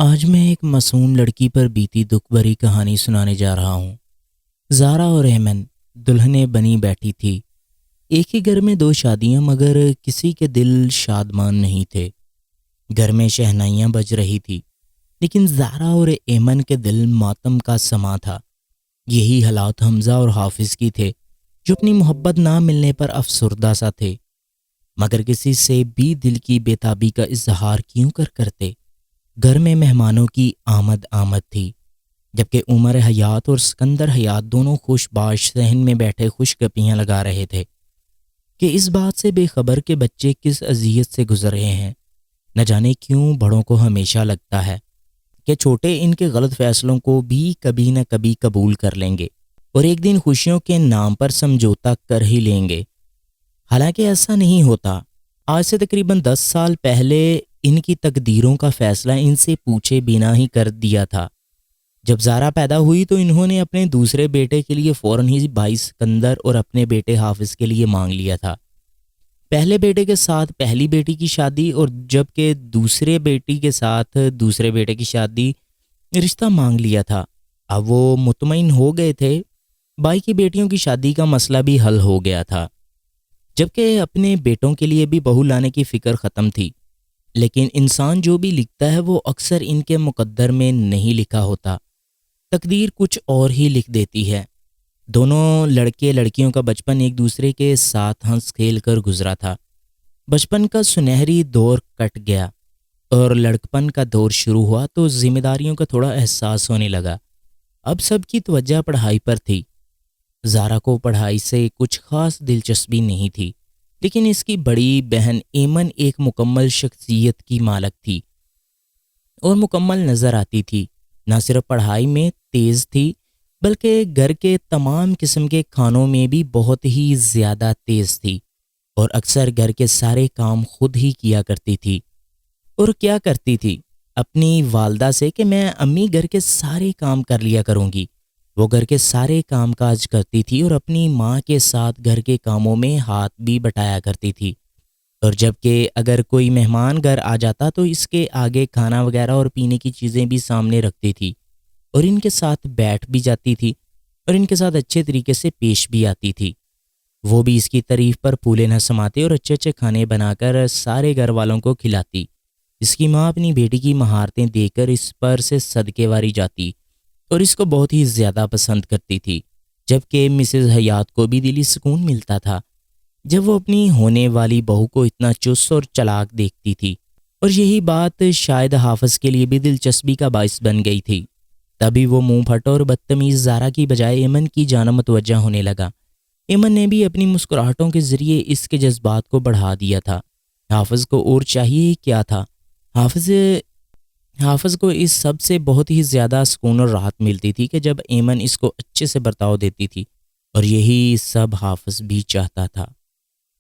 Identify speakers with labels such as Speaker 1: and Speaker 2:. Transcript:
Speaker 1: آج میں ایک معصوم لڑکی پر بیتی دکھ بھری کہانی سنانے جا رہا ہوں۔ زارا اور ایمن دلہنیں بنی بیٹھی تھی۔ ایک ہی گھر میں دو شادیاں، مگر کسی کے دل شادمان نہیں تھے۔ گھر میں شہنائیاں بج رہی تھی، لیکن زارا اور ایمن کے دل ماتم کا سما تھا۔ یہی حالات حمزہ اور حافظ کی تھے، جو اپنی محبت نہ ملنے پر افسردہ سا تھے، مگر کسی سے بھی دل کی بےتابی کا اظہار کیوں کرتے۔ گھر میں مہمانوں کی آمد تھی، جبکہ عمر حیات اور سکندر حیات دونوں خوش باش صحن میں بیٹھے خوش گپیاں لگا رہے تھے کہ اس بات سے بے خبر کہ بچے کس اذیت سے گزر رہے ہیں۔ نہ جانے کیوں بڑوں کو ہمیشہ لگتا ہے کہ چھوٹے ان کے غلط فیصلوں کو بھی کبھی نہ کبھی قبول کر لیں گے اور ایک دن خوشیوں کے نام پر سمجھوتا کر ہی لیں گے۔ حالانکہ ایسا نہیں ہوتا۔ آج سے تقریباً 10 سال پہلے ان کی تقدیروں کا فیصلہ ان سے پوچھے بنا ہی کر دیا تھا۔ جب زارا پیدا ہوئی تو انہوں نے اپنے دوسرے بیٹے کے لیے فوراً ہی بھائی سکندر اور اپنے بیٹے حافظ کے لیے مانگ لیا تھا۔ پہلے بیٹے کے ساتھ پہلی بیٹی کی شادی، اور جبکہ دوسرے بیٹی کے ساتھ دوسرے بیٹے کی شادی رشتہ مانگ لیا تھا۔ اب وہ مطمئن ہو گئے تھے، بھائی کی بیٹیوں کی شادی کا مسئلہ بھی حل ہو گیا تھا، جبکہ اپنے بیٹوں کے لیے بھی بہو لانے کی فکر ختم تھی۔ لیکن انسان جو بھی لکھتا ہے وہ اکثر ان کے مقدر میں نہیں لکھا ہوتا، تقدیر کچھ اور ہی لکھ دیتی ہے۔ دونوں لڑکے لڑکیوں کا بچپن ایک دوسرے کے ساتھ ہنس کھیل کر گزرا تھا۔ بچپن کا سنہری دور کٹ گیا اور لڑکپن کا دور شروع ہوا تو ذمہ داریوں کا تھوڑا احساس ہونے لگا۔ اب سب کی توجہ پڑھائی پر تھی۔ زارا کو پڑھائی سے کچھ خاص دلچسپی نہیں تھی، لیکن اس کی بڑی بہن ایمن ایک مکمل شخصیت کی مالک تھی اور مکمل نظر آتی تھی۔ نہ صرف پڑھائی میں تیز تھی، بلکہ گھر کے تمام قسم کے کھانوں میں بھی بہت ہی زیادہ تیز تھی، اور اکثر گھر کے سارے کام خود ہی کیا کرتی تھی۔ اور کیا کرتی تھی؟ اپنی والدہ سے کہ میں امی گھر کے سارے کام کر لیا کروں گی۔ وہ گھر کے سارے کام کاج کرتی تھی اور اپنی ماں کے ساتھ گھر کے کاموں میں ہاتھ بھی بٹایا کرتی تھی۔ اور جب کہ اگر کوئی مہمان گھر آ جاتا تو اس کے آگے کھانا وغیرہ اور پینے کی چیزیں بھی سامنے رکھتی تھی، اور ان کے ساتھ بیٹھ بھی جاتی تھی اور ان کے ساتھ اچھے طریقے سے پیش بھی آتی تھی۔ وہ بھی اس کی تعریف پر پھولے نہ سماتے اور اچھے اچھے کھانے بنا کر سارے گھر والوں کو کھلاتی۔ اس کی ماں اپنی بیٹی کی مہارتیں دیکھ کر اس پر سے صدقے واری جاتی اور اس کو بہت ہی زیادہ پسند کرتی تھی، جبکہ مسز حیات کو بھی دلی سکون ملتا تھا جب وہ اپنی ہونے والی بہو کو اتنا چست اور چلاک دیکھتی تھی۔ اور یہی بات شاید حافظ کے لیے بھی دلچسپی کا باعث بن گئی تھی۔ تبھی وہ منہ پھٹ اور بدتمیز زارا کی بجائے ایمن کی جانب متوجہ ہونے لگا۔ ایمن نے بھی اپنی مسکراہٹوں کے ذریعے اس کے جذبات کو بڑھا دیا تھا۔ حافظ کو اور چاہیے کیا تھا؟ حافظ کو اس سب سے بہت ہی زیادہ سکون اور راحت ملتی تھی کہ جب ایمن اس کو اچھے سے برتاؤ دیتی تھی، اور یہی سب حافظ بھی چاہتا تھا۔